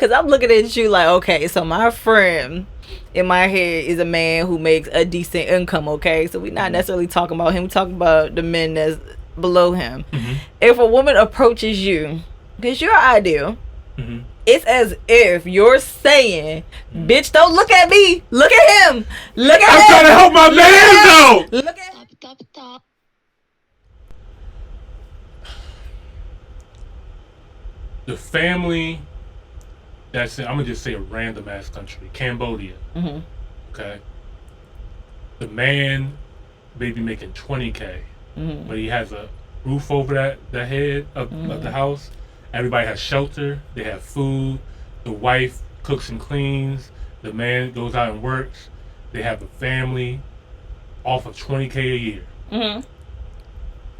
Because I'm looking at you like, okay, so my friend in my head is a man who makes a decent income, okay? So we're not necessarily talking about him. We're talking about the men that's below him. Mm-hmm. If a woman approaches you, because you're ideal, Mm-hmm. it's as if you're saying, bitch, don't look at me. Look at him. Look at I'm him. trying to help my man though. Look at him. The family that's in, I'm gonna just say a random ass country, Cambodia. Mm-hmm. Okay. The man maybe making 20K, Mm-hmm. but he has a roof over the head of the house. Everybody has shelter. They have food. The wife cooks and cleans. The man goes out and works. They have a family off of 20K a year. Mm-hmm.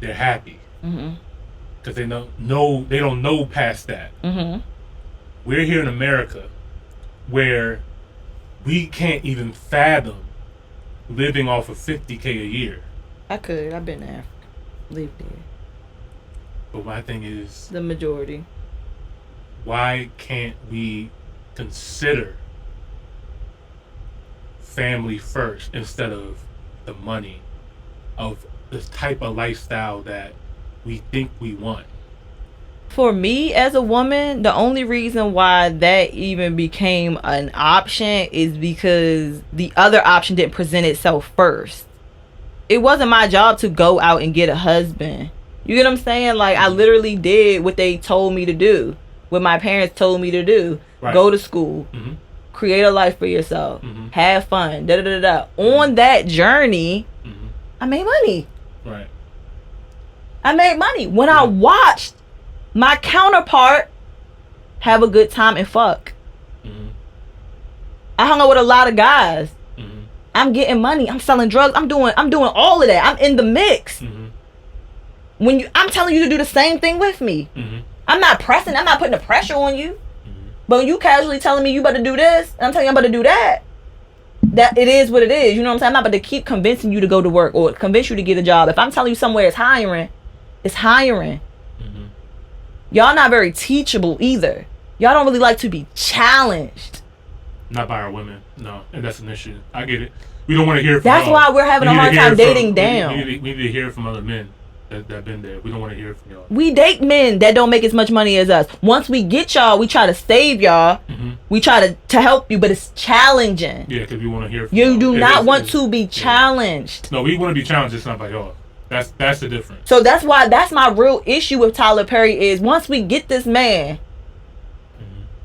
They're happy Mm-hmm. because they don't know past that. Mm-hmm. We're here in America where we can't even fathom living off of 50K a year. I could. I've been there. Lived there. But my thing is, The majority. why can't we consider family first instead of the money of this type of lifestyle that we think we want? For me as a woman, the only reason why that even became an option is because the other option didn't present itself first. It wasn't my job to go out and get a husband. You get what I'm saying? Like, I literally did what they told me to do, what my parents told me to do. Right. Go to school, Mm-hmm. create a life for yourself, Mm-hmm. have fun, da da da da. On that journey, Mm-hmm. I made money. Right. I made money when I watched my counterpart have a good time and fuck. Mm-hmm. I hung out with a lot of guys. Mm-hmm. I'm getting money. I'm selling drugs. I'm doing all of that. I'm in the mix. Mm-hmm. I'm telling you to do the same thing with me. Mm-hmm. I'm not pressing. I'm not putting the pressure on you. Mm-hmm. But when you casually telling me you better do this, and I'm telling you I'm about to do that, that it is what it is. You know what I'm saying? I'm not about to keep convincing you to go to work or convince you to get a job. If I'm telling you somewhere it's hiring, it's hiring. Mm-hmm. Y'all not very teachable either. Y'all don't really like to be challenged. Not by our women, no, and that's an issue. I get it. We don't want to hear from That's y'all. why we're having a hard time dating down. We need to hear from other men that have been there. We don't want to hear from y'all. We date men that don't make as much money as us. Once we get y'all, we try to save y'all. Mm-hmm. We try to help you, but it's challenging. Yeah, because we want to hear from You y'all. do not want to be challenged. No, we want to be challenged, just not by y'all. That's the difference. So that's why that's my real issue with Tyler Perry is once we get this man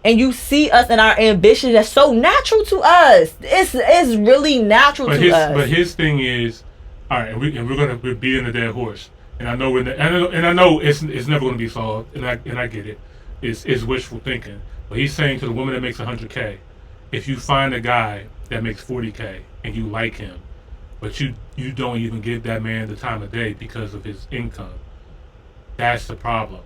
and you see us and our ambition that's so natural to us. It's really natural to us. But his thing is, all right, we're beating a dead horse. And I know I know it's never going to be solved, and I get it. It's wishful thinking. But he's saying to the woman that makes 100K, if you find a guy that makes 40K and you like him, but you don't even give that man the time of day because of his income, that's the problem.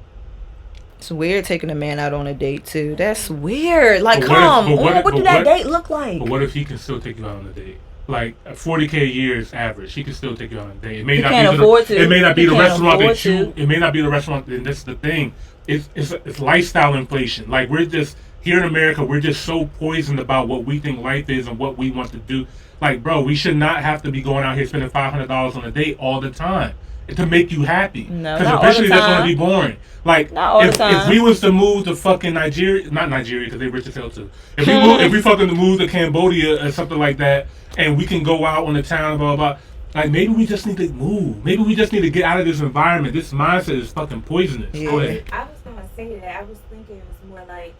It's weird taking a man out on a date too. That's weird. Like, what do that date look like? But what if he can still take you out on a date? Like 40K a year is average. He can still take you out on a date. It may He not can't be afford to. It may not be He the can't restaurant afford that you. to. It may not be the restaurant. And that's the thing. It's lifestyle inflation. Like we're just here in America. We're just so poisoned about what we think life is and what we want to do. Like, bro, we should not have to be going out here spending $500 on a date all the time to make you happy. No, because not eventually all the that's going time. to be boring. Like, Not all the time. if we was to move to fucking Nigeria, not Nigeria because they rich as hell too. If we fucking move to Cambodia or something like that, and we can go out on the town, blah blah. Like maybe we just need to move. Maybe we just need to get out of this environment. This mindset is fucking poisonous. Yeah. Go ahead. I was gonna say that. I was thinking it was more like,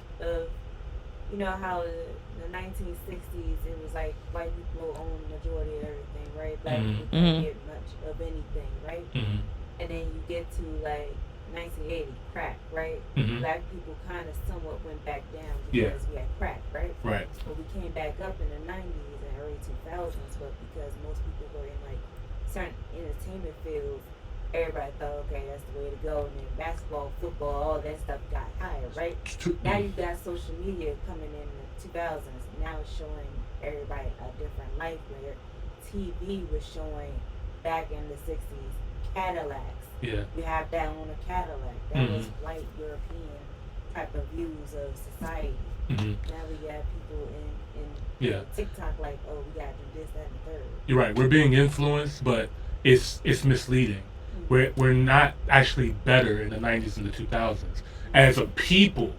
you know how the 1960s it was like white people own the majority of everything, right? Black people didn't get much of anything, right? Mm-hmm. And then you get to like 1980, crack, right? Mhm. Black people kind of somewhat went back down Yeah. because we had crack, right? Right. But we came back up in the 90s and early 2000s, but because most people were in like certain entertainment fields, everybody thought, okay, that's the way to go. And then basketball, football, all that stuff got higher, right? Now you got social media coming in the 2000s. Now it's showing everybody a different life where TV was showing back in the 60s Cadillacs. Yeah. You have that on a Cadillac. That was white European type of views of society. Mhm. Now we got people in Yeah. TikTok like, oh, we gotta do this, that, and the third. You're right. We're being influenced, but it's misleading. We're not actually better in the 90s and the 2000s. As a people,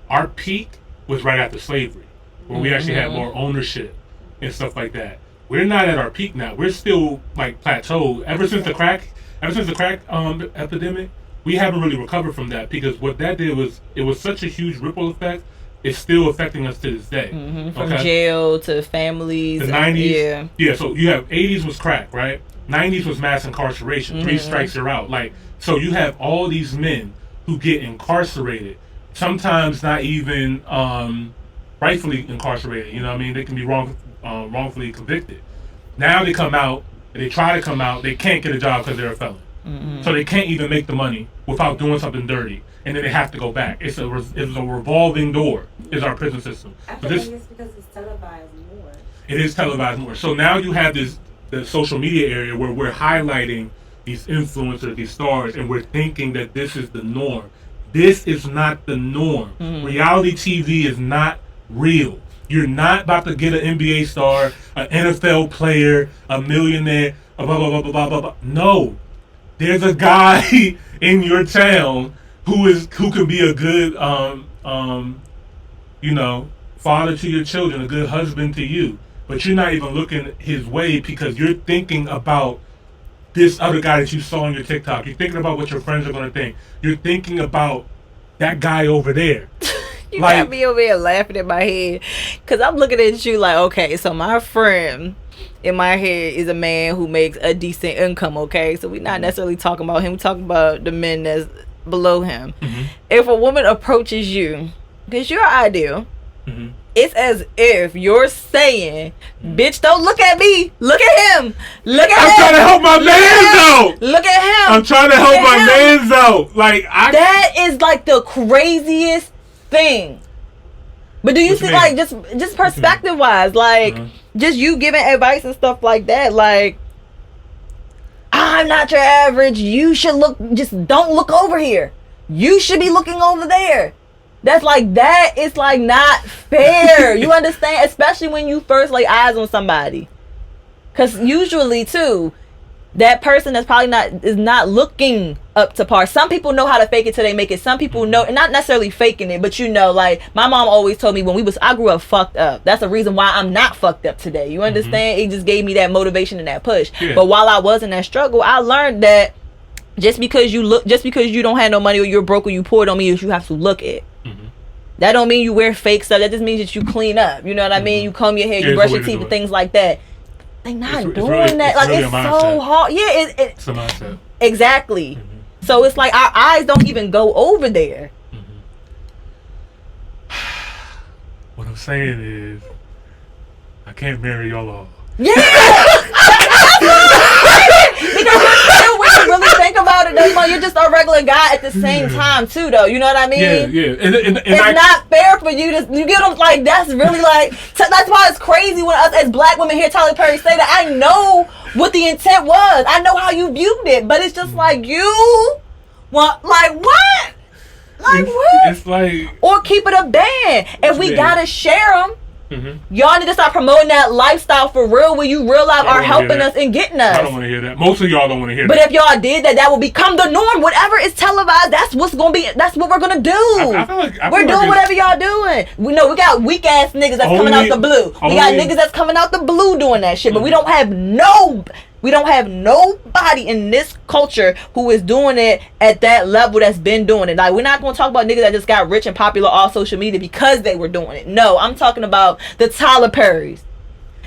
our peak was right after slavery, where we actually had more ownership and stuff like that. We're not at our peak now. We're still like plateaued. Ever since the crack epidemic, we haven't really recovered from that, because what that did was it was such a huge ripple effect. It's still affecting us to this day. From jail to families. The 90s, Yeah. So you have 80s was crack, right? 90s was mass incarceration. 3 strikes you're out. Like, so you have all these men who get incarcerated, sometimes not even rightfully incarcerated. You know what I mean? They can be wrongfully convicted. Now they come out, and they try to come out, they can't get a job because they're a felon. So they can't even make the money without doing something dirty, and then they have to go back. It's a revolving door, is our prison system. I So think it's because it's televised more. it is televised more. So now you have the social media area where we're highlighting these influencers, these stars, and we're thinking that this is the norm. This is not the norm. Reality TV is not real. You're not about to get an NBA star, an NFL player, a millionaire, blah, blah, blah, blah, blah, blah, blah. No. There's a guy in your town who can be a good father to your children, a good husband to you. But you're not even looking his way because you're thinking about this other guy that you saw on your TikTok. You're thinking about what your friends are going to think. You're thinking about that guy over there. You got me over here laughing in my head because I'm looking at you like, okay, so my friend in my head is a man who makes a decent income, okay? So we're not necessarily talking about him. We're talking about the men that's below him. If a woman approaches you, because you're ideal, it's as if you're saying, bitch, don't look at me. Look at him. Look at him. I'm trying to help my mans out. Look at him. I'm trying to help my mans out. That is like the craziest thing. But do you think, like, just perspective wise, like, just you giving advice and stuff like that, like, I'm not your average. You should just don't look over here. You should be looking over there. That's like, that is like not fair. You understand? Especially when you first lay eyes on somebody. Because usually too, that person that's probably is not looking up to par. Some people know how to fake it till they make it. Some people know, not necessarily faking it, but like my mom always told me I grew up fucked up. That's the reason why I'm not fucked up today. You understand? It just gave me that motivation and that push. Yeah. But while I was in that struggle, I learned that just because you don't have no money or you're broke or you poor don't mean that you have to look it. That don't mean you wear fake stuff. That just means that you clean up. You know what I mean? You comb your hair, you brush your teeth, and things like that. They not doing that. Like, it's so hard. Yeah, it's a mindset. Exactly. So it's like our eyes don't even go over there. What I'm saying is, I can't marry y'all all. Yeah. Because when you really think about it, though, you're just a regular guy at the same time too, though. You know what I mean? Yeah. And it's not fair for you to get them like that's really like that's why it's crazy when us as black women hear Tyler Perry say that. I know what the intent was. I know how you viewed it, but it's just like you want like what? Like what? It's like, or keep it a band. If we gotta share them. Y'all need to start promoting that lifestyle for real, where you real life are helping us and getting us. I don't want to hear that. Most of y'all don't want to hear that. But if y'all did that will become the norm. Whatever is televised, that's what's gonna be. That's what we're gonna do. I feel like we're doing whatever y'all doing. We got weak ass niggas that's coming out the blue. We got niggas that's coming out the blue doing that shit. But we don't have nobody in this culture who is doing it at that level that's been doing it. Like, we're not going to talk about niggas that just got rich and popular off social media because they were doing it. No, I'm talking about the Tyler Perrys.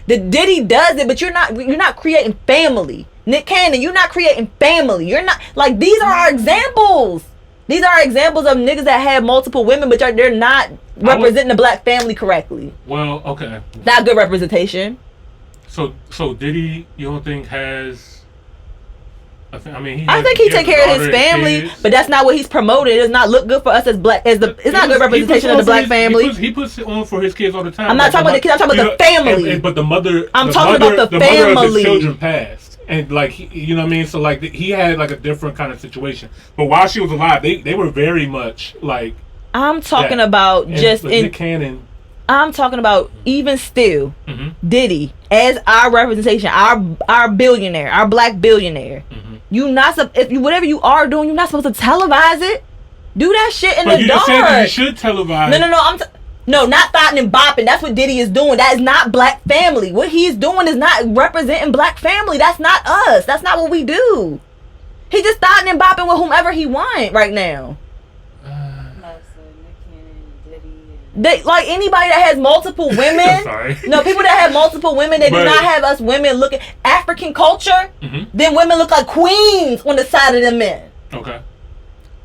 The Diddy does it, but you're not creating family. Nick Cannon, you're not creating family. You're not, like, these are our examples. These are examples of niggas that have multiple women, but they're not representing the black family correctly. Well, okay. Not good representation. So Diddy, you don't think has? I think he take care of his family, but that's not what he's promoting. It does not look good for us as black. It's not good representation of the black family. He puts it on for his kids all the time. I'm not talking about the kids. I'm talking about the family. But the mother. I'm talking about the family. Mother of his children passed, and like you know what I mean. So like he had like a different kind of situation. But while she was alive, they were very much like I'm talking Yeah. about And just but in. Nick Cannon. I'm talking about even still, Mhm. Diddy as our representation, our billionaire, our black billionaire. Mhm. You not if you whatever you are doing, you're not supposed to televise it. Do that shit in But the you just said that you dark. should televise. No. No, not thotting and bopping. That's what Diddy is doing. That is not black family. What he's doing is not representing black family. That's not us. That's not what we do. He just thotting and bopping with whomever he want right now. They like anybody that has multiple women. Sorry. No, people that have multiple women, they do But- not have us women looking African culture. Mhm. Then women look like queens on the side of the men. Okay.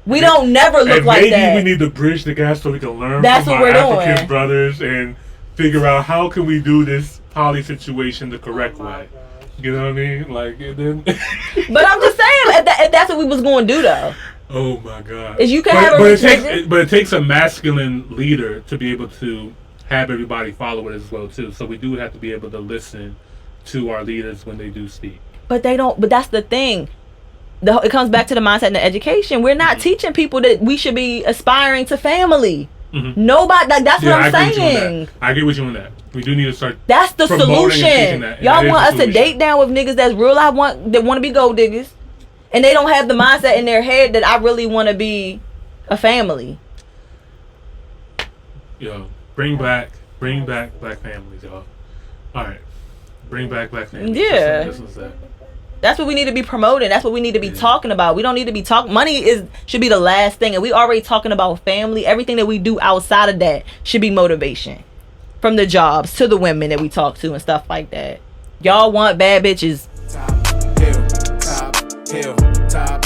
We don't never look And like maybe that. we need to bridge the gap so we can learn That's from what our we're African doing. brothers and figure out how can we do this poly situation the correct way. You know what I mean? Like, and then. But I'm just saying, if that's what we was going to do though. Oh my God! Is you can have a but religion. it takes a masculine leader to be able to have everybody follow it as well too. So we do have to be able to listen to our leaders when they do speak. But they don't. But that's the thing. It comes back to the mindset and the education. We're not teaching people that we should be aspiring to family. Mm-hmm. Nobody. Like that's what I I'm agree with you on saying. that. I get what you on that. We do need to start. That's the promoting and teaching solution. that, and Y'all that is want the us to solution. date down with niggas that's real. That want to be gold diggers, and they don't have the mindset in their head that I really want to be a family. Yo, bring back black families, y'all. All right, bring back black families. Yeah. That's what's that. That's what we need to be promoting. That's what we need to be talking about. We don't need to be talking. Money should be the last thing, and we already talking about family. Everything that we do outside of that should be motivation, from the jobs to the women that we talk to and stuff like that. Y'all want bad bitches. Top hill, top hill, top